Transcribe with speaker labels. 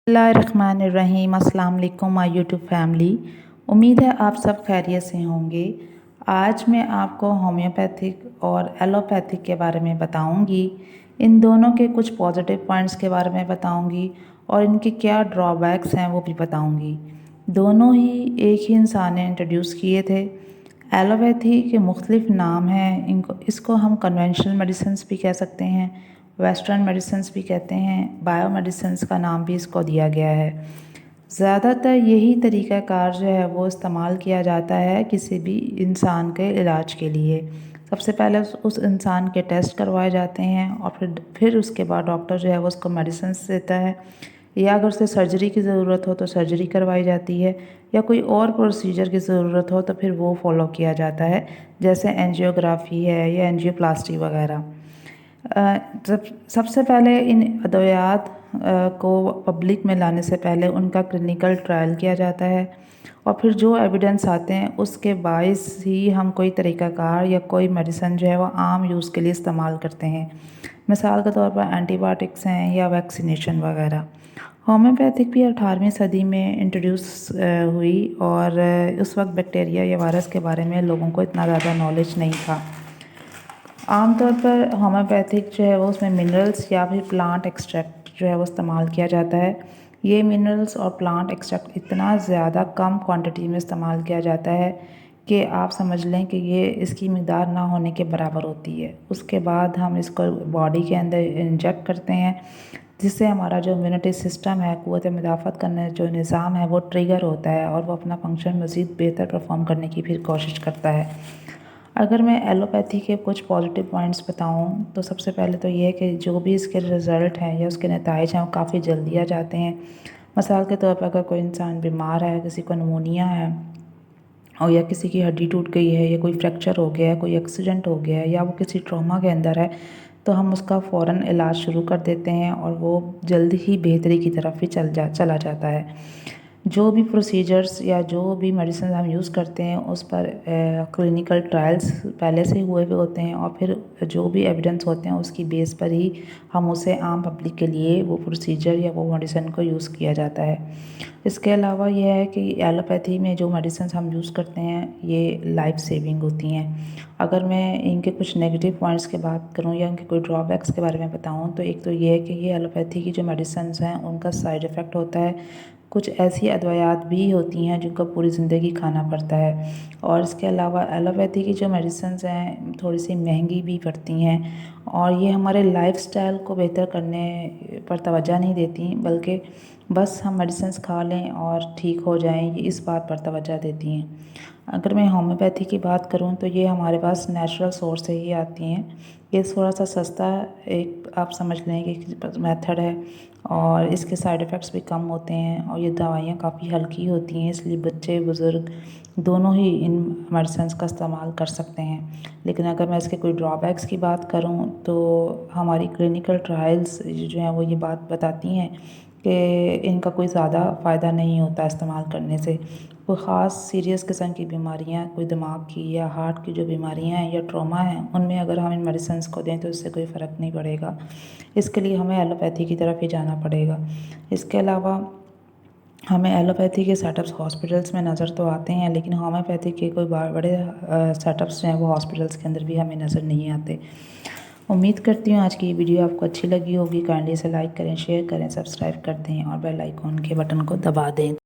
Speaker 1: बिस्मिल्लाहिर्रहमानिर्रहीम। अस्सलाम वालेकुम माय यूट्यूब फैमिली। उम्मीद है आप सब खैरियत से होंगे। आज मैं आपको होम्योपैथिक और एलोपैथिक के बारे में बताऊंगी। इन दोनों के कुछ पॉजिटिव पॉइंट्स के बारे में बताऊंगी और इनके क्या ड्रॉबैक्स हैं वो भी बताऊंगी। दोनों ही एक ही इंसान ने इंट्रोड्यूस किए थे। एलोपैथी के मुख्तलिफ नाम हैं। इसको हम कन्वेंशनल मेडिसिन्स भी कह सकते हैं, वेस्टर्न मेडिसिन्स भी कहते हैं, बायो मेडिसिन्स का नाम भी इसको दिया गया है। ज़्यादातर यही तरीक़ाकार जो है वो इस्तेमाल किया जाता है किसी भी इंसान के इलाज के लिए। सबसे पहले उस इंसान के टेस्ट करवाए जाते हैं और फिर उसके बाद डॉक्टर जो है वो उसको मेडिसिन्स देता है, या अगर उसे सर्जरी की ज़रूरत हो तो सर्जरी करवाई जाती है, या कोई और प्रोसीजर की ज़रूरत हो तो फिर वो फॉलो किया जाता है, जैसे एंजियोग्राफी है या एंजियोप्लास्टी वगैरह। सबसे पहले इन अद्वियात को पब्लिक में लाने से पहले उनका क्लिनिकल ट्रायल किया जाता है और फिर जो एविडेंस आते हैं उसके बायस ही हम कोई तरीक़ाकार या कोई मेडिसिन जो है वो आम यूज़ के लिए इस्तेमाल करते हैं। मिसाल के तौर पर एंटीबायोटिक्स हैं या वैक्सीनेशन वगैरह। होम्योपैथिक भी 18वीं सदी में इंट्रोड्यूस हुई और उस वक्त बैक्टीरिया या वायरस के बारे में लोगों को इतना ज़्यादा नॉलेज नहीं था। आमतौर पर होम्योपैथिक जो है वो उसमें मिनरल्स या फिर प्लांट एक्सट्रैक्ट जो है वो इस्तेमाल किया जाता है। ये मिनरल्स और प्लांट एक्सट्रैक्ट इतना ज़्यादा कम क्वांटिटी में इस्तेमाल किया जाता है कि आप समझ लें कि ये इसकी मिक़दार ना होने के बराबर होती है। उसके बाद हम इसको बॉडी के अंदर इंजेक्ट करते हैं, जिससे हमारा जो इम्यूनिटी सिस्टम है, क़ुव्वत मुदाफ़त करने जो निज़ाम है वो ट्रिगर होता है और वो अपना फंक्शन मज़ीद बेहतर परफॉर्म करने की फिर कोशिश करता है। अगर मैं एलोपैथी के कुछ पॉजिटिव पॉइंट्स बताऊं तो सबसे पहले तो ये है कि जो भी इसके रिज़ल्ट हैं या उसके नताइज हैं वो काफ़ी जल्दी आ जाते हैं। मिसाल के तौर पर अगर कोई इंसान बीमार है, किसी को निमोनिया है और या किसी की हड्डी टूट गई है या कोई फ्रैक्चर हो गया है, कोई एक्सीडेंट हो गया है या वो किसी ट्रॉमा के अंदर है, तो हम उसका फ़ौरन इलाज शुरू कर देते हैं और वो जल्दी ही बेहतरी की तरफ ही चला जाता है। जो भी प्रोसीजर्स या जो भी मेडिसिन हम यूज़ करते हैं उस पर क्लिनिकल ट्रायल्स पहले से हुए हुए होते हैं और फिर जो भी एविडेंस होते हैं उसकी बेस पर ही हम उसे आम पब्लिक के लिए वो प्रोसीजर या वो मेडिसिन को यूज़ किया जाता है। इसके अलावा यह है कि एलोपैथी में जो मेडिसिन हम यूज़ करते हैं ये लाइफ सेविंग होती हैं। अगर मैं इनके कुछ नेगेटिव पॉइंट्स की बात करूं या इनके कोई ड्रॉबैक्स के बारे में बताऊं तो एक तो ये है कि ये एलोपैथी की जो मेडिसिन हैं उनका साइड इफ़ेक्ट होता है। कुछ ऐसी अद्वियात भी होती हैं जिनको पूरी ज़िंदगी खाना पड़ता है, और इसके अलावा एलोपैथी की जो मेडिसिन्स हैं थोड़ी सी महंगी भी पड़ती हैं और ये हमारे लाइफस्टाइल को बेहतर करने पर तवज्जो नहीं देती, बल्कि बस हम मेडिसिन्स खा लें और ठीक हो जाएं, ये इस बात पर तवज्जो देती हैं। अगर मैं होम्योपैथी की बात करूं तो ये हमारे पास नेचुरल सोर्स से ही आती हैं। ये थोड़ा सा सस्ता एक आप समझ लें कि मेथड है और इसके साइड इफ़ेक्ट्स भी कम होते हैं और ये दवाइयाँ काफ़ी हल्की होती हैं, इसलिए बच्चे बुज़ुर्ग दोनों ही इन मेडिसिन्स का इस्तेमाल कर सकते हैं। लेकिन अगर मैं इसके कोई ड्रॉबैक्स की बात करूं तो हमारी क्लिनिकल ट्रायल्स जो हैं वो ये बात बताती हैं कि इनका कोई ज़्यादा फ़ायदा नहीं होता इस्तेमाल करने से। कोई ख़ास सीरियस किस्म की बीमारियां, कोई दिमाग की या हार्ट की जो बीमारियां हैं या ट्रॉमा हैं, उनमें अगर हम इन मेडिसिन्स को दें तो इससे कोई फ़र्क नहीं पड़ेगा। इसके लिए हमें एलोपैथी की तरफ ही जाना पड़ेगा। इसके अलावा हमें एलोपैथी के सेटअप्स हॉस्पिटल्स में नज़र तो आते हैं, लेकिन होम्योपैथी के कोई बड़े सेटअप्स हैं वो हॉस्पिटल्स के अंदर भी हमें नज़र नहीं आते। उम्मीद करती हूँ आज की ये वीडियो आपको अच्छी लगी होगी। काइंडली इसे लाइक करें, शेयर करें, सब्सक्राइब कर दें और बेल आइकॉन के बटन को दबा दें।